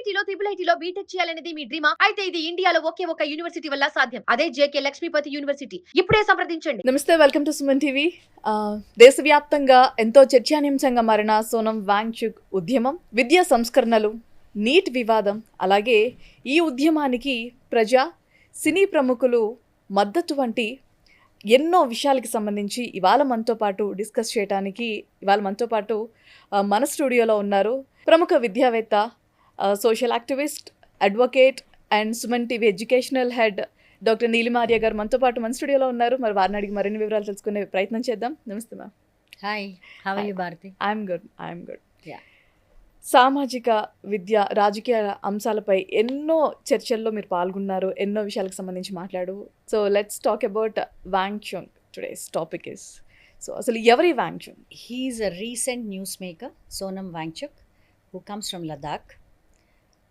ఐఐటీలో ఐఐటీలో BTech చేయాలనేది మీ డ్రీమా? అయితే ఇది ఇండియాలో ఒకే ఒక యూనివర్సిటీ వల్ల సాధ్యం. అదే జేకే లక్ష్మీపతి యూనివర్సిటీ. ఇప్పుడే సంప్రదించండి. నమస్తే, వెల్కమ్ టు సుమన్ టీవీ. దేశవ్యాప్తంగా ఎంతో చర్చానీయాంశంగా మారిన సోనం వాంగ్చుక్ ఉద్యమం, విద్యా సంస్కరణలు, నీట్ వివాదం, అలాగే ఈ ఉద్యమానికి ప్రజా సినీ ప్రముఖులు మద్దతు వంటి ఎన్నో విషయాలకి సంబంధించి ఇవాళ మనతో పాటు డిస్కస్ చేయడానికి మన స్టూడియోలో ఉన్నారు ప్రముఖ విద్యావేత్త, social activist, advocate and Suman TV educational head doctor Neelima Arya గారు మనతో పాటు మన స్టూడియోలో ఉన్నారు. మరి వారిని అడిగి మరిన్ని వివరాలు తెలుసుకునే ప్రయత్నం చేద్దాం. నమస్తే ma'am. Hi, how are you Bharathi? I'm good. సామాజిక విద్య, రాజకీయ అంశాలపై ఎన్నో చర్చల్లో మీరు పాల్గొన్నారు, ఎన్నో విషయాలకు సంబంధించి మాట్లాడు. So let's talk about Wangchuk. Today's topic is, so అసలు ఎవరి Wangchuk? He is a recent newsmaker, Sonam Wangchuk, who comes from Ladakh.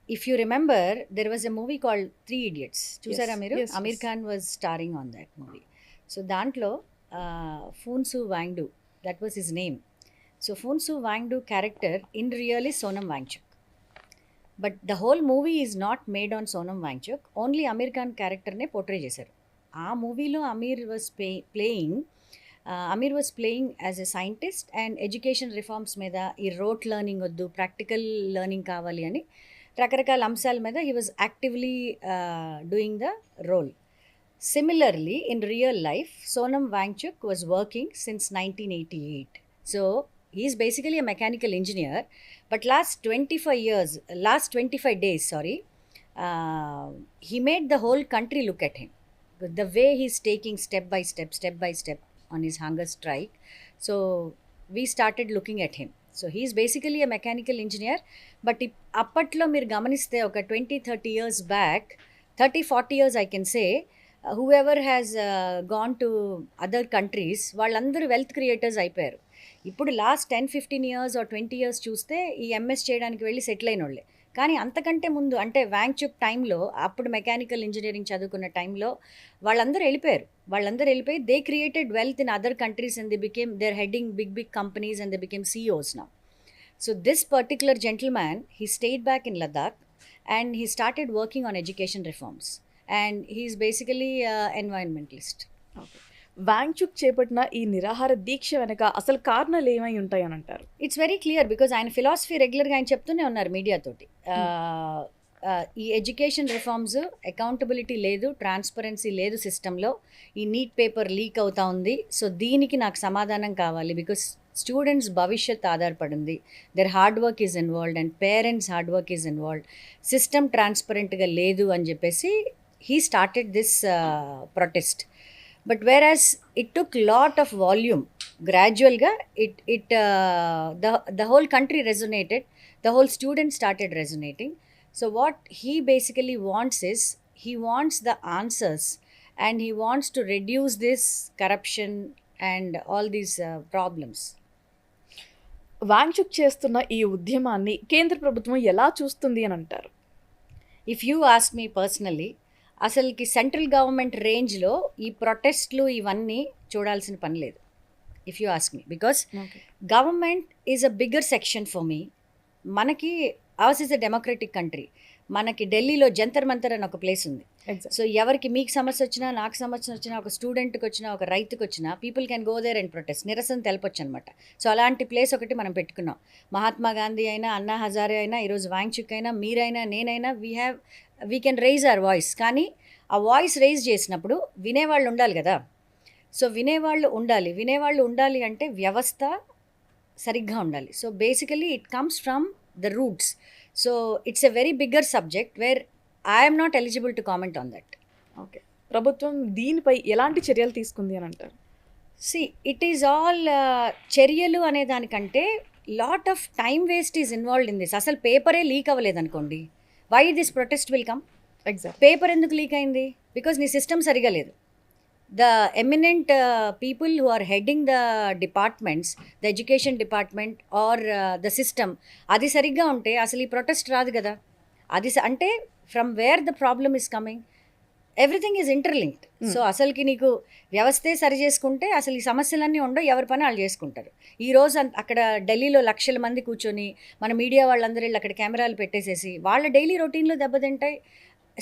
If you remember, there was a movie called Three Idiots. చూసారా మీరు? yes. Amir Khan was starring on that movie. So దాంట్లో Phunsu Wangdu, that was his name. So Phunsu Wangdu character in real is Sonam Wangchuk. But the whole movie is not made on Sonam Wangchuk. Only Amir Khan character ne portray చేశారు. ఆ మూవీలో Amir was playing as a scientist and education reforms మీద ఈ rote learning వద్దు, practical learning కావాలి అని రకరకాల అంశాల మీద he was actively doing the role. Similarly, in real life, Sonam Wangchuk was working since 1988. So he is basically a mechanical engineer, but last 25 days, he made the whole country look at him. The way he's taking step by step on his hunger strike. So we started looking at him. So he's basically a mechanical engineer, but అప్పట్లో మీరు గమనిస్తే ఒక 20-30 years back, 30-40 years I can say, whoever has gone to other countries, వాళ్ళందరూ wealth creators అయిపోయారు. ఇప్పుడు last 10-15 years or 20 years చూస్తే ఈ MS చేయడానికి వెళ్ళి సెటిల్ అయిన వాళ్ళే. కానీ అంతకంటే ముందు అంటే వాంగ్చుక్ టైంలో, అప్పుడు మెకానికల్ ఇంజనీరింగ్ చదువుకున్న టైంలో వాళ్ళందరూ వెళ్ళిపోయి they created wealth in other countries and they are heading big companies and they became CEOs now. So this particular gentleman, he stayed back in Ladakh and he started working on education reforms, and he is basically an environmentalist. Wangchuk చేపట్టిన ఈ నిరాహార దీక్ష వెనక అసలు కారణాలు ఏమై ఉంటాయని అంటారు? It's very clear, because ఆయన ఫిలాసఫీ రెగ్యులర్గా ఆయన చెప్తూనే ఉన్నారు మీడియాతోటి. ఈ ఎడ్యుకేషన్ రిఫార్మ్స్, అకౌంటబిలిటీ లేదు, ట్రాన్స్పరెన్సీ లేదు సిస్టంలో, ఈ నీట్ పేపర్ లీక్ అవుతా ఉంది. సో దీనికి నాకు సమాధానం కావాలి, బికాస్ స్టూడెంట్స్ భవిష్యత్ ఆధారపడింది, their hard work is involved and parents hard work is involved, system ట్రాన్స్పరెంట్గా లేదు అని చెప్పేసి he started this protest. But whereas it took lot of volume, gradually the whole country resonated, the whole students started resonating. So what he basically wants is, he wants the answers and he wants to reduce this corruption and all these problems. Wangchuk చేస్తున్న ఈ ఉద్యమాన్ని కేంద్ర ప్రభుత్వం ఎలా చూస్తుంది అని అంటారు? If you ask me personally, అసలుకి సెంట్రల్ గవర్నమెంట్ రేంజ్లో ఈ ప్రొటెస్ట్లు ఇవన్నీ చూడాల్సిన పని లేదు, if you ask me, because government is a bigger section for me. మనకి ours is a democratic country. మనకి ఢిల్లీలో జంతర్ మంతర్ అని ఒక ప్లేస్ ఉంది. సో ఎవరికి మీకు సమస్య వచ్చినా, నాకు సమస్య వచ్చినా, ఒక స్టూడెంట్కి వచ్చినా, ఒక రైతుకి వచ్చినా, people can go there and protest, నిరసన తెలపొచ్చు అనమాట. సో అలాంటి ప్లేస్ ఒకటి మనం పెట్టుకున్నాం. మహాత్మా గాంధీ అయినా, అన్నా హజారే అయినా, ఈరోజు వాంగ్చుక్ అయినా, మీరైనా, నేనైనా, we can rise hour voice. కానీ ఆ వాయిస్ రైజ్ చేసినప్పుడు వినేవాళ్ళు ఉండాలి కదా. సో వినేవాళ్ళు ఉండాలి అంటే వ్యవస్థ సరిగ్గా ఉండాలి. So basically it comes from the roots. So it's a very bigger subject where I'm not eligible to comment on that. Okay, ప్రభుత్వం దీనిపై ఎలాంటి చర్యలు తీసుకుంది అని అంటారు? ఇట్ ఈజ్ ఆల్ చర్యలు అనే దానికంటే lot of time waste is involved in this. అసలు పేపరే లీక్ అవ్వలేదు అనుకోండి, why this protest will come? Exact. Paper ఎందుకు లీక్ అయింది? బికాజ్ నీ సిస్టమ్ సరిగా లేదు. The eminent people who are heading the departments, the education department or the system, అది సరిగ్గా ఉంటే అసలు ఈ ప్రొటెస్ట్ రాదు కదా. అది అంటే from where the problem is coming, everything is interlinked. So అసలుకి నీకు వ్యవస్థే సరి చేసుకుంటే అసలు ఈ సమస్యలన్నీ ఉండవు, ఎవరి పని వాళ్ళు చేసుకుంటారు. ఈ రోజు అక్కడ ఢిల్లీలో లక్షల మంది కూర్చొని మన మీడియా వాళ్ళందరూ వెళ్ళి అక్కడ కెమెరాలు పెట్టేసేసి వాళ్ళ డైలీ రొటీన్లో దెబ్బతింటాయి.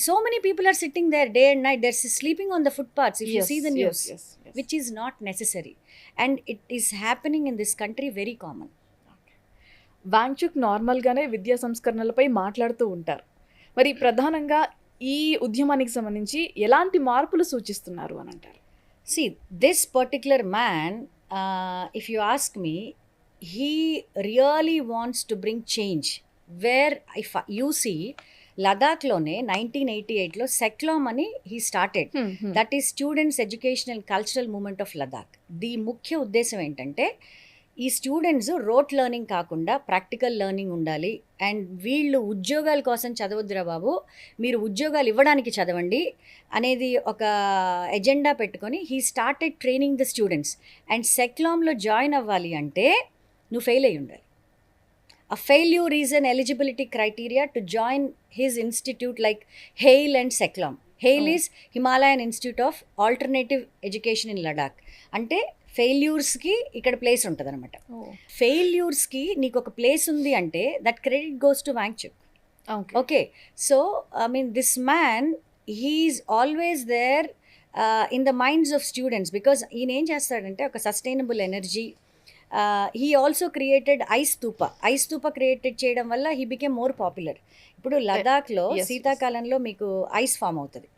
So many people are sitting there day and night, there sleeping on the footpaths if you see the news, which is not necessary, and it is happening in this country very common. Wangchuk నార్మల్గానే విద్యా సంస్కరణలపై మాట్లాడుతూ ఉంటారు. మరి ప్రధానంగా ఈ ఉద్యమానికి సంబంధించి ఎలాంటి మార్పులు సూచిస్తున్నారు అని అంటారు? See, this particular man, if you ask me, he really wants to bring change. Where if you see, లదాఖ్లోనే 1988లో సెక్లామ్ అని he started. That is students educational cultural movement of Ladakh. The ముఖ్య ఉద్దేశం ఏంటంటే ఈ స్టూడెంట్స్ రోట్ లెర్నింగ్ కాకుండా practical learning ఉండాలి, and వీళ్ళు ఉద్యోగాల కోసం చదవద్దురా బాబు, మీరు ఉద్యోగాలు ఇవ్వడానికి చదవండి అనేది ఒక ఎజెండా పెట్టుకొని he started training the students. And సెక్లామ్లో జాయిన్ అవ్వాలి అంటే నువ్వు ఫెయిల్ అయ్యి ఉండాలి. A failure is an eligibility criteria to join his institute like HAIL and SECLOM. HAIL is Himalayan Institute of Alternative Education in Ladakh. అంటే ఫెయిల్యూర్స్కి ఇక్కడ place ఉంటుంది అనమాట. ఫెయిల్యూర్స్కి నీకు ఒక ప్లేస్ ఉంది అంటే that credit goes to Wangchuk. Okay, so I mean this man he's always there in the minds of students, because ఈయన ఏం చేస్తాడంటే ఒక sustainable energy. He also created ice stupa created చేయడం వల్ల హీ బికేమ్ మోర్ పాపులర్. ఇప్పుడు లదాఖ్లో శీతాకాలంలో మీకు ఐస్ ఫామ్ అవుతుంది.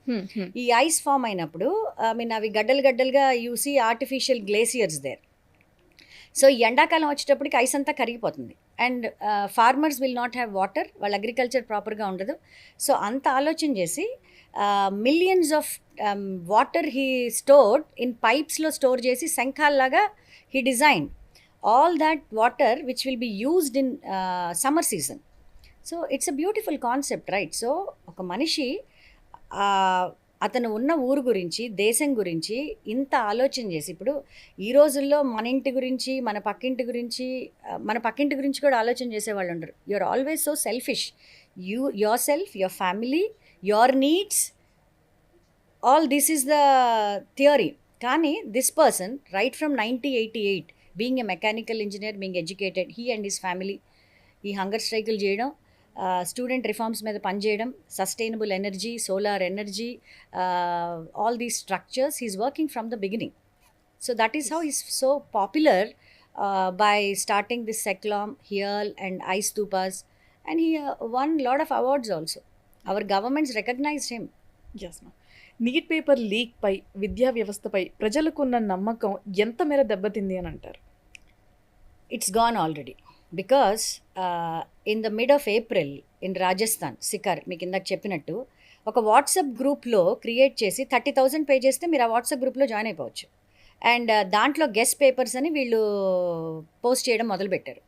ఈ ఐస్ ఫామ్ అయినప్పుడు ఐ మీన్ అవి గడ్డలుగా you see artificial glaciers there. So ఎండాకాలం వచ్చేటప్పటికి ఐస్ అంతా కరిగిపోతుంది and farmers will not have water, వాళ్ళ అగ్రికల్చర్ ప్రాపర్గా ఉండదు. సో అంత ఆలోచన చేసి millions of water he stored in పైప్స్లో స్టోర్ చేసి శంఖాల్లాగా he design all that water which will be used in summer season. So it's a beautiful concept, right? So oka manishi అతను ఉన్న ఊరు గురించి, దేశం గురించి ఇంత ఆలోచన చేసి, ఇప్పుడు ఈ రోజుల్లో మన ఇంటి గురించి, మన పక్కింటి గురించి కూడా ఆలోచన చేసేవాళ్ళు ఉండరు. You are always so selfish. Your self, your family, your needs, all this is the theory. కానీ this person right from 1988 being a mechanical engineer, being educated, he and his family ఈ హంగర్ స్ట్రైకులు చేయడం, student reforms మీద పనిచేయడం, sustainable energy, solar energy, all these structures he's working from the beginning. So that is how is so popular by starting this SECMOL, HIAL and ice stupas, and he won lot of awards also. Our governments recognised him. NEET paper leak పై, విద్యా వ్యవస్థపై ప్రజలకున్న నమ్మకం ఎంత మేర దెబ్బతింది అని అంటారు? It's gone already, because in the mid of April in Rajasthan, Sikar, మీకు ఇందాక చెప్పినట్టు ఒక వాట్సాప్ గ్రూప్లో క్రియేట్ చేసి 30,000 పే చేస్తే మీరు ఆ వాట్సాప్ గ్రూప్లో జాయిన్ అయిపోవచ్చు. అండ్ దాంట్లో గెస్ట్ పేపర్స్ అని వీళ్ళు పోస్ట్ చేయడం మొదలుపెట్టారు.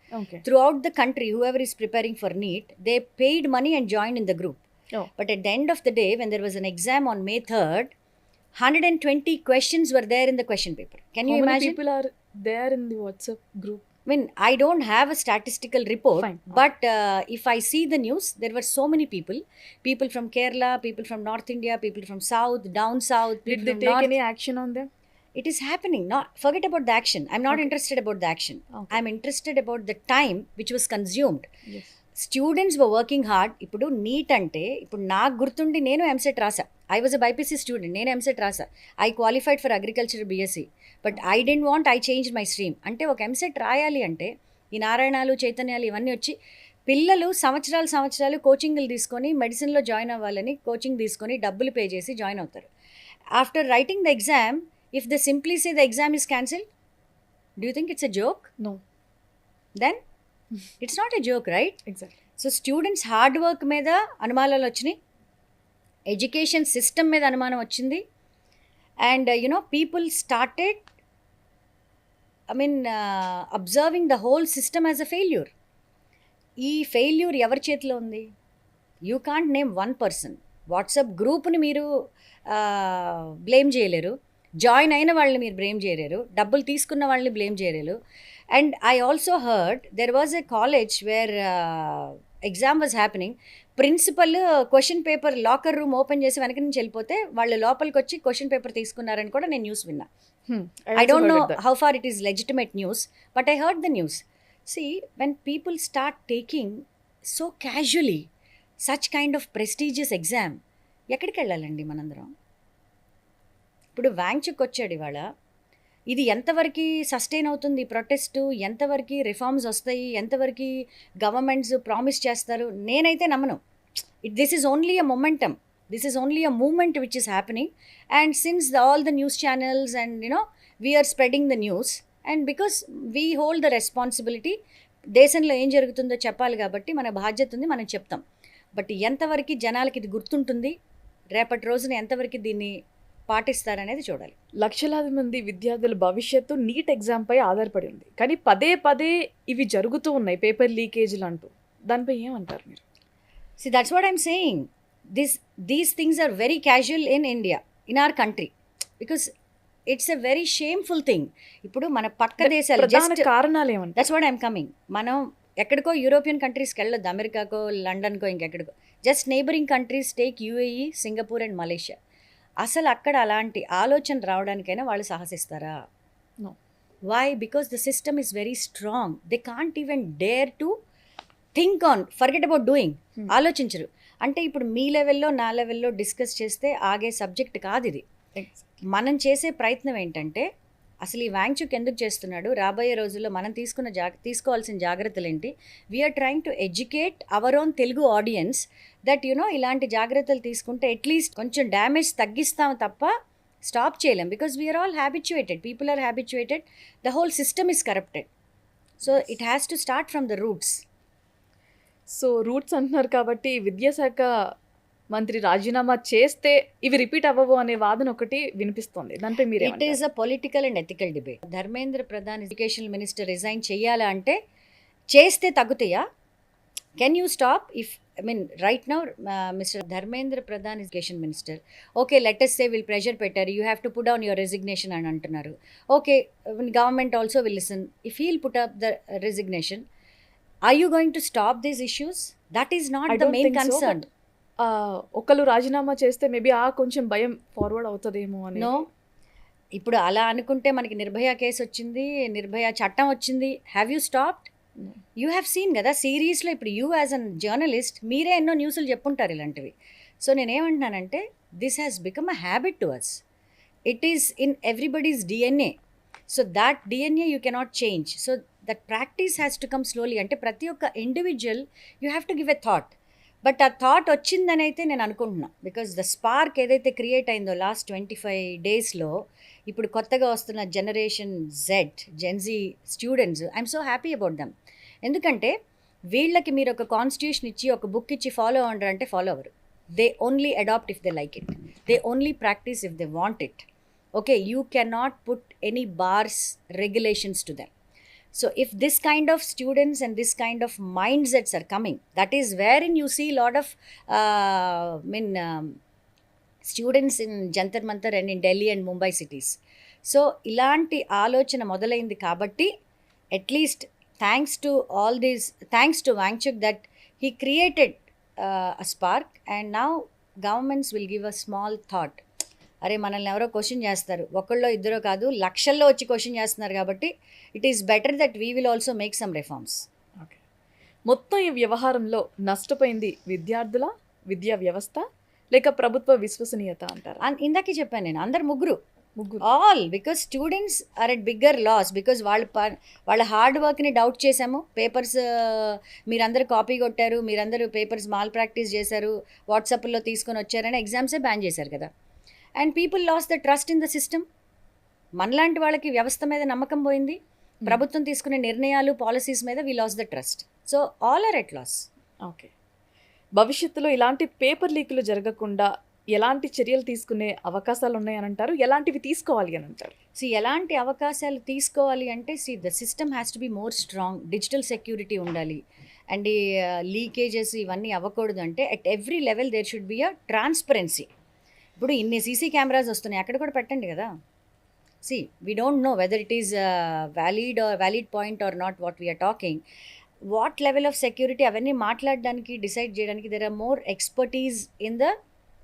Through out the country who ever is preparing for NEET, they paid money and join in the group. But at the end of the day, when there was an exam on May 3rd, 120 questions were there in the question paper. Can you imagine? How many people are there in the WhatsApp group? I mean, I don't have a statistical report. Fine. But if I see the news, there were so many people from Kerala, people from North India, people from South, down South. Did they take any action on them? It is happening. Forget about the action. I'm not interested about the action. I'm interested about the time which was consumed. Yes. Students were working hard. ఇప్పుడు NEET అంటే, ఇప్పుడు నాకు గుర్తుండి నేను EAMCET రాసా. I was a BiPC student, నేను EAMCET రాసా. I qualified for agriculture BSc, but I didn't want, I change my stream. అంటే ఒక ఎంసెట్ రాయాలి అంటే ఈ నారాయణాలు, చైతన్యాలు ఇవన్నీ వచ్చి పిల్లలు సంవత్సరాలు కోచింగ్లు తీసుకొని మెడిసిన్లో జాయిన్ అవ్వాలని కోచింగ్ తీసుకొని డబ్బులు పే చేసి జాయిన్ అవుతారు. After writing the exam, if the simply say the exam is cancelled, do you think it's a joke? No. Then it's not a joke, right? Exactly. So students hard work మీద అనుమానాలు వచ్చినాయి, education system మీద అనుమానం వచ్చింది, and people started observing the whole system as a failure. ఈ failure ఎవరి చేతిలో ఉంది? You can't name one person. WhatsApp గ్రూప్ని మీరు బ్లేమ్ చేయలేరు, జాయిన్ అయిన వాళ్ళని మీరు బ్లేమ్ చేయలేరు, డబ్బులు తీసుకున్న వాళ్ళని బ్లేమ్ చేయలేరు. And I also heard there was a college where exam was happening, principal question paper locker room open చేసి వెనక నుంచి వెళ్ళిపోతే వాళ్ళు లోపలికి వచ్చి క్వశ్చన్ పేపర్ తీసుకున్నారని కూడా నేను న్యూస్ విన్నా. I don't know how far it is legitimate news, but I heard the news. See, when people start taking so casually such kind of prestigious exam, ఎక్కడికి వెళ్ళాలండి మనందరం? ఇప్పుడు వ్యాంగ్చుక్ వచ్చాడు ఇవాళ, ఇది ఎంతవరకు సస్టైన్ అవుతుంది ప్రొటెస్ట్, ఎంతవరకు రిఫార్మ్స్ వస్తాయి, ఎంతవరకు గవర్నమెంట్స్ ప్రామిస్ చేస్తారు, నేనైతే నమ్మను. This is only a momentum, this is only a movement which is happening, and since all the news channels and we are spreading the news, and because we hold the responsibility, దేశంలో ఏం జరుగుతుందో చెప్పాలి కాబట్టి మన బాధ్యత ఉంది, మనం చెప్తాం. బట్ ఎంతవరకు జనాలకి ఇది గుర్తుంటుంది, రేపటి రోజున ఎంతవరకు దీన్ని పాటిస్తారనేది చూడాలి. లక్షలాది మంది విద్యార్థుల భవిష్యత్తు నీట్ ఎగ్జామ్ పై ఆధారపడి ఉంది, కానీ పదే పదే ఇవి జరుగుతూ ఉన్నాయి, పేపర్ లీకేజీలు అంటూ. దానిపై ఏమంటారు మీరు? See, that's what I'm saying. These things are very casual in India, in our country, because it's a very shameful thing. ఇప్పుడు మన పక్క దేశాలు ప్రధాన కారణాలు ఏమంటారు? That's what I'm coming. మనం ఎక్కడికో యూరోపియన్ కంట్రీస్కి వెళ్ళొద్దు, అమెరికాకో లండన్కో ఇంకెక్కడికో, just neighbouring countries take UAE, Singapore and Malaysia. అసలు అక్కడ అలాంటి ఆలోచన రావడానికైనా వాళ్ళు సాహసిస్తారా? No. Why? Because the system is very strong. They can't even dare to think on, forget about doing. ఆలోచించరు. అంటే ఇప్పుడు మీ లెవెల్లో నా లెవెల్లో డిస్కస్ చేస్తే ఆగే సబ్జెక్ట్ కాదు ఇది. మనం చేసే ప్రయత్నం ఏంటంటే, అసలు ఈ వ్యాంగ్చుక్ ఎందుకు చేస్తున్నాడు, రాబోయే రోజుల్లో మనం తీసుకోవాల్సిన జాగ్రత్తలు ఏంటి. We're trying to educate our own Telugu audience that ఇలాంటి జాగ్రత్తలు తీసుకుంటే అట్లీస్ట్ కొంచెం డ్యామేజ్ తగ్గిస్తాం తప్ప స్టాప్ చేయలేం. Because we're all habituated, people are habituated, the whole system is corrupted. So it has to start from the roots. So roots అంటున్నారు కాబట్టి విద్యాశాఖ మంత్రి రాజీనామా చేస్తే ఇవి రిపీట్ అవ్వవు అనే వాదన ఒకటి వినిపిస్తుంది. దానిపై మీరు it is a political and ethical debate. Dharmendra Pradhan education minister resign చేయాలా అంటే చేస్తే తగ్గుతాయా? Can you stop? If right now mister Dharmendra Pradhan education minister, okay let us say వీళ్ళు ప్రెషర్ పెట్టారు, you have to put down your resignation అని అంటున్నారు. Okay, government also will listen. If he'll put up the resignation, are you going to stop these issues? That is not the main concern. ఒకళ్ళు రాజీనామా చేస్తే maybe కొంచెం భయం forward అవుతుందేమో అని. No, ఇప్పుడు అలా అనుకుంటే మనకి నిర్భయ కేసు వచ్చింది, నిర్భయ చట్టం వచ్చింది. Have you stopped? You have seen కదా సిరీస్లో. ఇప్పుడు యూ యాజ్ అన్ జర్నలిస్ట్ మీరే ఎన్నో న్యూస్లు చెప్పుంటారు ఇలాంటివి. సో నేనేమంటున్నానంటే, this has become a habit to us. It is in everybody's DNA. So that DNA you cannot change. So that practice has to come slowly. అంటే ప్రతి ఒక్క individual you have to give a thought. But ఆ thought వచ్చిందని అయితే నేను అనుకుంటున్నా. Because the spark ఏదైతే create అయిందో లాస్ట్ 25 daysలో, ఇప్పుడు కొత్తగా వస్తున్న generation Gen Z students, I'm so happy about them. ఎందుకంటే వీళ్ళకి మీరు ఒక కాన్స్టిట్యూషన్ ఇచ్చి ఒక బుక్ ఇచ్చి ఫాలో అవ్వండి అంటే ఫాలో అవ్వరు. They only adapt if they like it. They only practice if they want it. Okay, you cannot put any bars, regulations to them. So if this kind of students and this kind of mindsets are coming, that is wherein you see a lot of students in Jantar Mantar and in Delhi and Mumbai cities. So ilanti alochana modalaindi kabatti, at least thanks to all this, thanks to Wangchuk that he created a spark, and now governments will give a small thought. అరే మనల్ని ఎవరో question చేస్తారు, ఒకళ్ళో ఇద్దరో కాదు లక్షల్లో వచ్చి question చేస్తున్నారు కాబట్టి it is better that we will also make some reforms. Okay, మొత్తం ఈ వ్యవహారంలో నష్టపోయింది విద్యార్థుల, విద్యా వ్యవస్థ, లేక ప్రభుత్వ విశ్వసనీయత అంటారు? ఇందాకే చెప్పాను నేను, అందరు ముగ్గురు all. Because students are at bigger loss. Because వాళ్ళ హార్డ్ వర్క్ని డౌట్ చేశాము. పేపర్స్ మీరందరూ కాపీ కొట్టారు, మీరందరూ పేపర్స్ మాల్ ప్రాక్టీస్ చేశారు, వాట్సాప్లో తీసుకొని వచ్చారని ఎగ్జామ్సే బ్యాన్ చేశారు కదా. And people lose the trust in the system. మనలాంటి వాళ్ళకి వ్యవస్థ మీద నమ్మకం పోయింది, ప్రభుత్వం తీసుకునే నిర్ణయాలు, పాలసీస్ మీద we lose the trust. So all are at loss. Okay, భవిష్యత్తులో ఇలాంటి పేపర్ లీకులు జరగకుండా ఎలాంటి చర్యలు తీసుకునే అవకాశాలు ఉన్నాయని అంటారు? ఎలాంటివి తీసుకోవాలి అని అంటారు? ఎలాంటి అవకాశాలు తీసుకోవాలి అంటే, the system has to be more strong. Digital security ఉండాలి. అండ్ ఈ లీకేజెస్ ఇవన్నీ అవ్వకూడదు అంటే at every level there should be a transparency. ఇప్పుడు ఇన్ని సీసీ కెమెరాస్ వస్తున్నాయి, అక్కడ కూడా పెట్టండి కదా. We don't know whether it is valid point or not what we're talking. What level of security అవన్నీ మాట్లాడడానికి డిసైడ్ చేయడానికి there are more expertise in the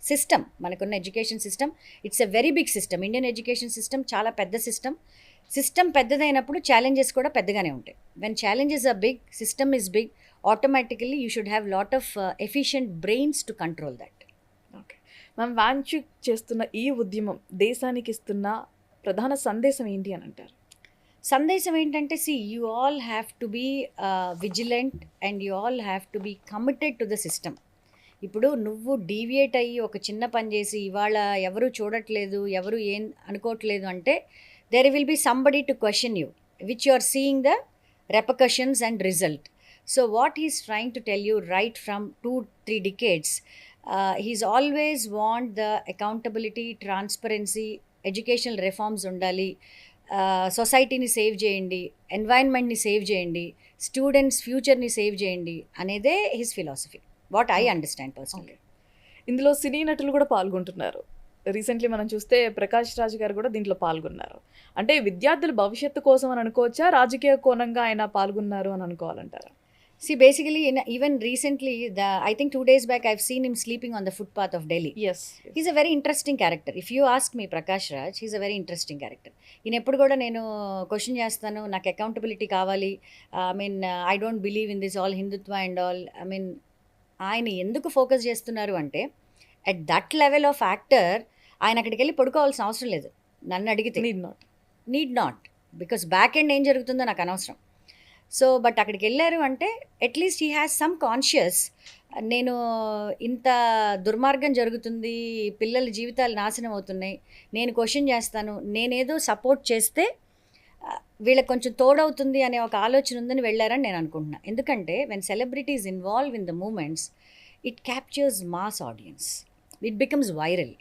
system. మనకున్న education system it's a very big system. Indian education system చాలా పెద్ద system పెద్దదైనప్పుడు challenges కూడా పెద్దగానే ఉంటాయి. When challenges are big, system is big, automatically you should have lot of efficient brains to control that. Okay ma'am, Wangchuk చేస్తున్న ఈ ఉద్యమం దేశానికి ఇస్తున్న ప్రధాన సందేశం ఏంటి అని అంటారు? సందేశం ఏంటంటే, you all have to be vigilant and you all have to be committed to the system. ఇప్పుడు నువ్వు డీవియేట్ అయ్యి ఒక చిన్న పని చేసి ఇవాళ ఎవరు చూడట్లేదు, ఎవరు ఏం అనుకోవట్లేదు అంటే there will be somebody to question you, which you are seeing the repercussions and result. So what he's trying to tell you right from 2-3 decades, he's always want the accountability, transparency, educational reforms undali, సొసైటీని save చేయండి, ఎన్వైరన్మెంట్ని save చేయండి, students ఫ్యూచర్ని save చేయండి అనేదే his philosophy, what I understand personally. ఇందులో సినీ నటులు కూడా పాల్గొంటున్నారు. Recently మనం చూస్తే ప్రకాష్ రాజ్ గారు కూడా దీంట్లో పాల్గొన్నారు. అంటే విద్యార్థుల భవిష్యత్తు కోసం అని అనుకోవచ్చా, రాజకీయ కోణంగా ఆయన పాల్గొన్నారు అని అనుకోవాలంటారా? Basically, even recently, I think 2 days back, I've seen him sleeping on the footpath of Delhi. Yes. He's a very interesting character. If you ask me, Prakash Raj, he's a very interesting character. In eppudu kuda nenu question chestanu, నాకు accountability కావాలి, I don't believe in this all Hindutva and all. ఆయన ఎందుకు focus చేస్తున్నారు అంటే, at that level of actor, ఆయన అక్కడికి వెళ్ళి పడుకోవాల్సిన అవసరం లేదు నన్ను అడిగితే. Need not because back end ఏం జరుగుతుందో నాకు అనవసరం. సో బట్ అక్కడికి వెళ్ళారు అంటే at least he has some conscious, నేను ఇంత దుర్మార్గం జరుగుతుంది, పిల్లల జీవితాలు నాశనం అవుతున్నాయి, నేను క్వశ్చన్ చేస్తాను, నేనేదో సపోర్ట్ చేస్తే వీళ్ళకి కొంచెం తోడవుతుంది అనే ఒక ఆలోచన ఉందని వెళ్ళారని నేను అనుకుంటున్నాను. ఎందుకంటే when celebrities involve in the movements, it captures mass audience, it becomes viral.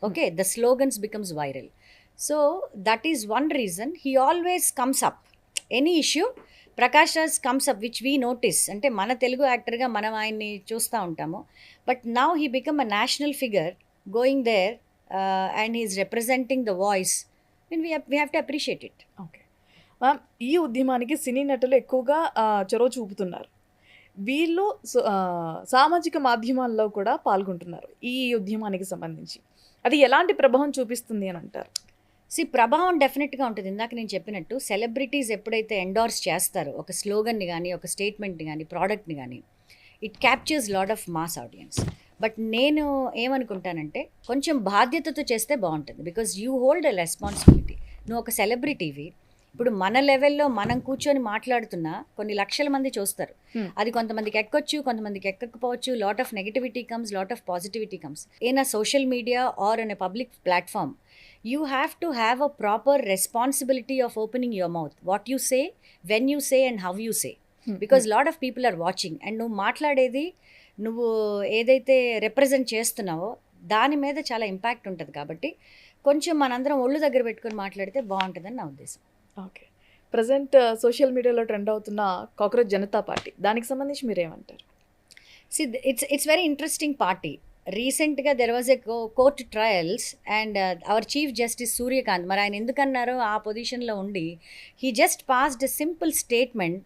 Okay, the slogans becomes viral. So that is one reason he always comes up. Any issue, Prakash Raj comes up, which we notice. Ante mana Telugu actor ga manam ayani chusta untamu, but now he become a national figure going there, and he is representing the voice, and we have to appreciate it. Okay ma'am, ఈ ఉద్యమానికి సినీ నటులు ఎక్కువగా చొరవ చూపుతున్నారు. వీళ్ళు సామాజిక మాధ్యమాల్లో కూడా పాల్గొంటున్నారు ఈ ఉద్యమానికి సంబంధించి. అది ఎలాంటి ప్రభావం చూపిస్తుంది అని అంటారు? ప్రభావం డెఫినెట్గా ఉంటుంది. ఇందాక నేను చెప్పినట్టు సెలబ్రిటీస్ ఎప్పుడైతే ఎండోర్స్ చేస్తారో ఒక స్లోగన్ని కానీ, ఒక స్టేట్మెంట్ని కానీ, ప్రోడక్ట్ని కానీ, it captures lot of mass audience. But నేను ఏమనుకుంటానంటే కొంచెం బాధ్యతతో చేస్తే బాగుంటుంది. Because you hold a responsibility. నువ్వు ఒక సెలబ్రిటీవి, ఇప్పుడు మన లెవెల్లో మనం కూర్చొని మాట్లాడుతున్నా కొన్ని లక్షల మంది చూస్తారు. అది కొంతమందికి ఎక్కొచ్చు, కొంతమందికి ఎక్కకపోవచ్చు. Lot of negativity comes, lot of positivity comes. In a social media or in a public platform, you have to have a proper responsibility of opening your mouth, what you say, when you say, and how you say, because lot of people are watching, and నువ్వు మాట్లాడేది, నువ్వు ఏదైతే represent చేస్తున్నావో దాని మీద చాలా impact ఉంటుంది. కాబట్టి కొంచెం మనందరం ఒళ్ళు దగ్గర పెట్టుకొని మాట్లాడితే బాగుంటుందని నా ఉద్దేశం. ఓకే, ప్రజెంట్ సోషల్ మీడియాలో ట్రెండ్ అవుతున్న కాక్రోచ్ జనతా పార్టీ, దానికి సంబంధించి మీరేమంటారు? it's very interesting party. రీసెంట్గా there was a court trials and our chief justice Suryakant, మరి ఆయన ఎందుకన్నారో ఆ పొజిషన్లో ఉండి, he just passed a simple statement,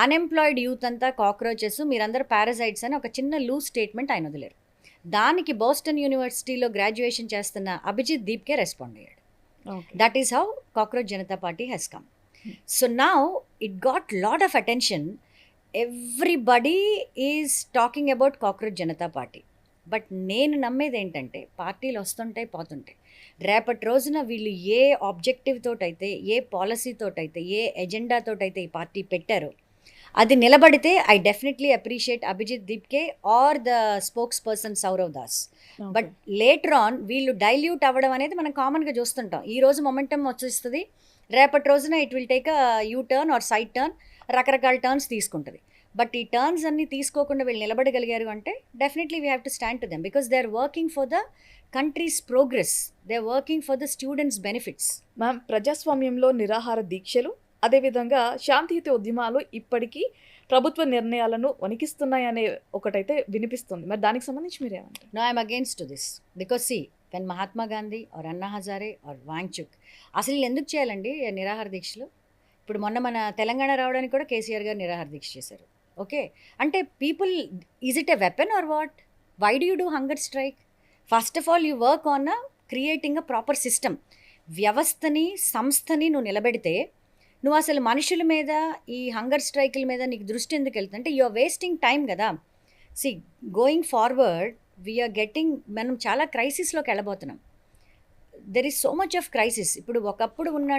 unemployed youth అంతా కాక్రోచెస్, మీరందరూ పారాసైట్స్ అని ఒక చిన్న లూజ్ స్టేట్మెంట్ ఆయన వదిలేరు. దానికి బోస్టన్ యూనివర్సిటీలో గ్రాడ్యుయేషన్ చేస్తున్న అభిజిత్ దీప్కే రెస్పాండ్ అయ్యాడు. That is how cockroach Janata party has come. So now it got lot of attention. Everybody is talking about cockroach Janata party. But నేను నమ్మేది ఏంటంటే, పార్టీలు వస్తుంటాయి పోతుంటాయి. రేపటి రోజున వీళ్ళు ఏ ఆబ్జెక్టివ్ తోటైతే, ఏ పాలసీ తోటైతే, ఏ ఎజెండా తోటైతే ఈ పార్టీ పెట్టారో అది నిలబడితే I definitely appreciate Abhijit Dipke or the spokesperson Saurav Das. But later on వీళ్ళు డైల్యూట్ అవ్వడం అనేది మనం కామన్గా చూస్తుంటాం. ఈ రోజు మొమెంటం వచ్చేస్తుంది, రేపటి రోజున it will take a U turn or side turn, రకరకాల టర్న్స్ తీసుకుంటుంది. బట్ ఈ టర్న్స్ అన్ని తీసుకోకుండా వీళ్ళు నిలబడగలిగారు అంటే definitely we have to stand to them, because they are working for the country's progress, they are working for the students benefits. Ma'am, ప్రజాస్వామ్యంలో నిరాహార దీక్షలు, అదేవిధంగా శాంతియుత ఉద్యమాలు ఇప్పటికీ ప్రభుత్వ నిర్ణయాలను వణికిస్తున్నాయనే ఒకటైతే వినిపిస్తుంది. మరి దానికి సంబంధించి మీరేమంటారు? No, I'm against to this. Because when Mahatma Gandhi or Anna Hazare are Wangchuk, అసలు ఎందుకు చేయాలండి నిరాహార దీక్షలు? ఇప్పుడు మొన్న మన తెలంగాణ రావడానికి కూడా కేసీఆర్ గారు నిరాహార దీక్ష చేశారు. ఓకే, అంటే people, is it a weapon or what? Why do you do hunger strike? First of all you work on creating a proper system. వ్యవస్థని, సంస్థని నువ్వు నిలబెడితే, నువ్వు అసలు మనుషుల మీద ఈ హంగర్ స్ట్రైకుల మీద నీకు దృష్టి ఎందుకు వెళ్తుంది అంటే, యు ఆర్ వేస్టింగ్ టైం కదా. See, going forward we're getting, మనం చాలా క్రైసిస్లోకి వెళ్ళబోతున్నాం. There is so much of crisis. ఇప్పుడు ఒకప్పుడు ఉన్న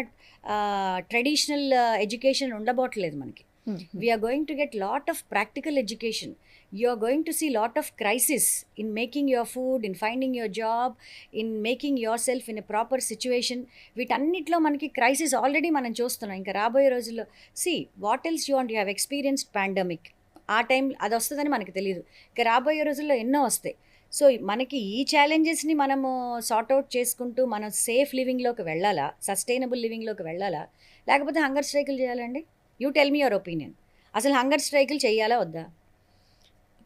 ట్రెడిషనల్ ఎడ్యుకేషన్ ఉండబోట్లేదు మనకి. We are going to get lot of practical education. You are going to see lot of crisis in making your food, in finding your job, in making yourself in a proper situation. వీటన్నిటిలో మనకి crisis already మనం చూస్తున్నాం. ఇంకా రాబోయే రోజుల్లో see what else you want, you have experienced pandemic. ఆ time అది వస్తుందని మనకి తెలియదు. ఇంకా రాబోయే రోజుల్లో ఎన్నో వస్తాయి. సో మనకి ఈ ఛాలెంజెస్ని మనము సార్ట్అవుట్ చేసుకుంటూ మనం సేఫ్ లివింగ్లోకి వెళ్ళాలా, సస్టైనబుల్ లివింగ్లోకి వెళ్ళాలా, లేకపోతే హంగర్ స్ట్రైకులు చేయాలండి? You tell me your opinion. అసలు హంగర్ స్ట్రైకులు చేయాలా వద్దా?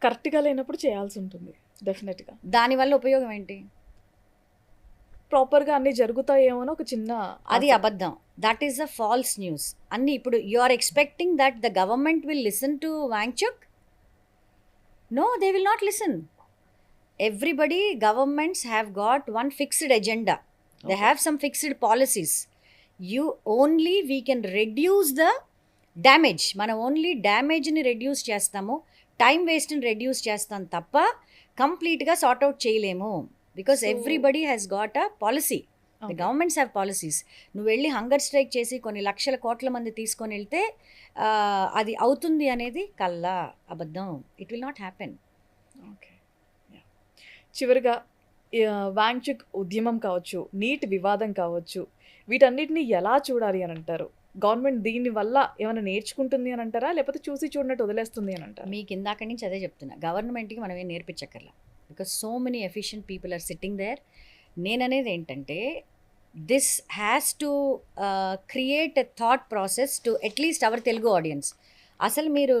కరెక్ట్గా లేనప్పుడు చేయాల్సి ఉంటుంది డెఫినెట్గా. దానివల్ల ఉపయోగం ఏంటి? ప్రాపర్గా అన్నీ జరుగుతాయేమో అని ఒక చిన్న అది అబద్ధం. That is a false news. అన్ని ఇప్పుడు you are expecting that the government will listen to Wangchuk? No, they will not listen. Everybody, governments have got one fixed agenda. They have some fixed policies. We can reduce the damage. మనం only డ్యామేజ్ని reduce చేస్తాము, time వేస్ట్ని reduce చేస్తాం తప్ప కంప్లీట్గా sort out చేయలేము. Because everybody has got a policy. The governments have policies. నువ్వు వెళ్ళి hunger strike చేసి కొన్ని లక్షల కోట్ల మంది తీసుకొని వెళ్తే అది అవుతుంది అనేది కల్లా అబద్ధం. It will not happen. Okay. చివరిగా వాంగ్చుక్ ఉద్యమం కావచ్చు, నీట్ వివాదం కావచ్చు, వీటన్నిటిని ఎలా చూడాలి అని అంటారు? గవర్నమెంట్ దీని వల్ల ఏమైనా నేర్చుకుంటుంది అని అంటారా, లేకపోతే చూసి చూడనట్టు వదిలేస్తుంది అని అంటారా? మీకు ఇందాక నుంచి అదే చెప్తున్నా, గవర్నమెంట్కి మనం ఏం నేర్పించక్కర్లా. Because so many efficient people are sitting there. నేననేది ఏంటంటే, this has to create a thought process to at least our Telugu audience. అసలు మీరు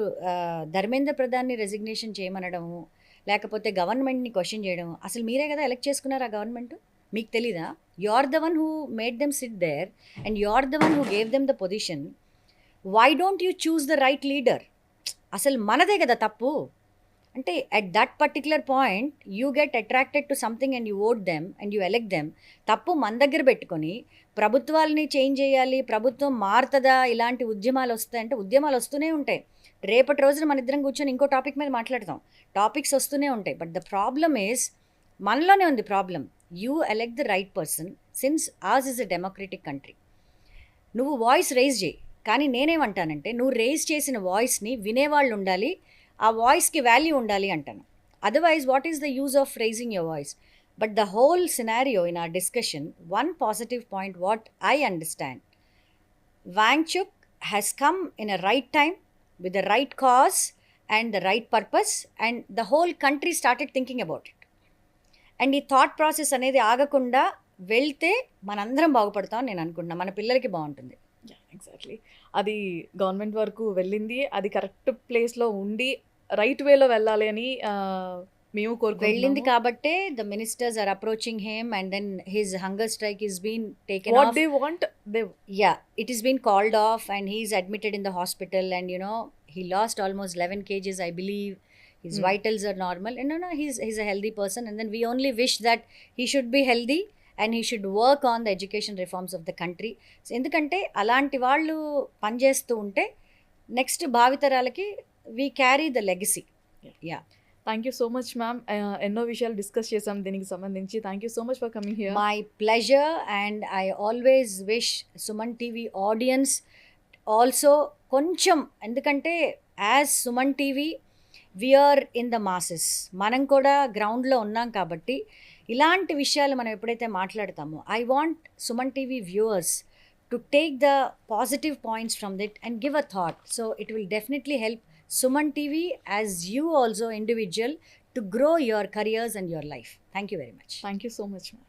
ధర్మేంద్ర ప్రధాన్ని రెసిగ్నేషన్ చేయమనడము, లేకపోతే గవర్నమెంట్ని క్వశ్చన్ చేయడం, అసలు మీరే కదా ఎలక్ట్ చేసుకున్నారు ఆ గవర్నమెంట్. మీకు తెలీదా? You are the one who made them sit there and you are the one who gave them the position. Why don't you choose the right leader? అసలు మనదే కదా తప్పు. అంటే at that particular point you get attracted to something and you vote them and you elect them. తప్పు మన దగ్గర పెట్టుకొని ప్రభుత్వాలని change చేయాలి, ప్రభుత్వం మారుతుందా, ఇలాంటి ఉద్యమాలు వస్తాయంటే ఉద్యమాలు వస్తూనే ఉంటాయి. రేపటి రోజున మన ఇద్దరం కూర్చొని ఇంకో టాపిక్ మీద మాట్లాడతాం. టాపిక్స్ వస్తూనే ఉంటాయి. బట్ ద ప్రాబ్లమ్ ఈజ్, మనలోనే ఉంది problem. You elect the right person. Since as is a democratic country, నువ్వు వాయిస్ రేజ్ చేయి. కానీ నేనేమంటానంటే, నువ్వు రేజ్ చేసిన వాయిస్ని వినేవాళ్ళు ఉండాలి, ఆ వాయిస్కి వాల్యూ ఉండాలి అంటాను. Otherwise what is the use of raising your voice? But the whole scenario in our discussion, one positive point what I understand, Wangchuk has come in a right time with the right cause and the right purpose, and the whole country started thinking about it. And ఈ thought process అనేది ఆగకుండా వెళ్తే మనందరం బాగుపడతాం నేను అనుకుంటున్నా, మన పిల్లలకి బాగుంటుంది. ఎగ్జాక్ట్లీ. అది గవర్నమెంట్ వరకు వెళ్ళింది, అది కరెక్ట్ ప్లేస్లో ఉండి రైట్ వేలో వెళ్ళాలి అని మేము వెళ్ళింది కాబట్టే the ministers are approaching him and then his hunger strike is been taken what off. they want, they It has been called off and he is admitted in the hospital, and he lost almost 11 kgs I believe. His vitals are normal, and no, he's a healthy person, and then we only wish that he should be healthy and he should work on the education reforms of the country. So ఎందుకంటే అలాంటి వాళ్ళు పనిచేస్తూ ఉంటే next భావితరాలకి we carry the legacy. Yeah. Thank you so much ma'am. ఎన్నో విషయాలు discuss చేసాం దీనికి సంబంధించి. Thank you so much for coming here. My pleasure, and I always wish Suman TV audience also కొంచెం, ఎందుకంటే as Suman TV we are in the masses, మనం కూడా గ్రౌండ్లో ఉన్నాం కాబట్టి ఇలాంటి విషయాలు మనం ఎప్పుడైతే మాట్లాడతామో, I want Suman TV viewers to take the positive points from that and give a thought. So it will definitely help Suman TV as you also individual to grow your careers and your life. Thank you very much. Thank you so much ma'am.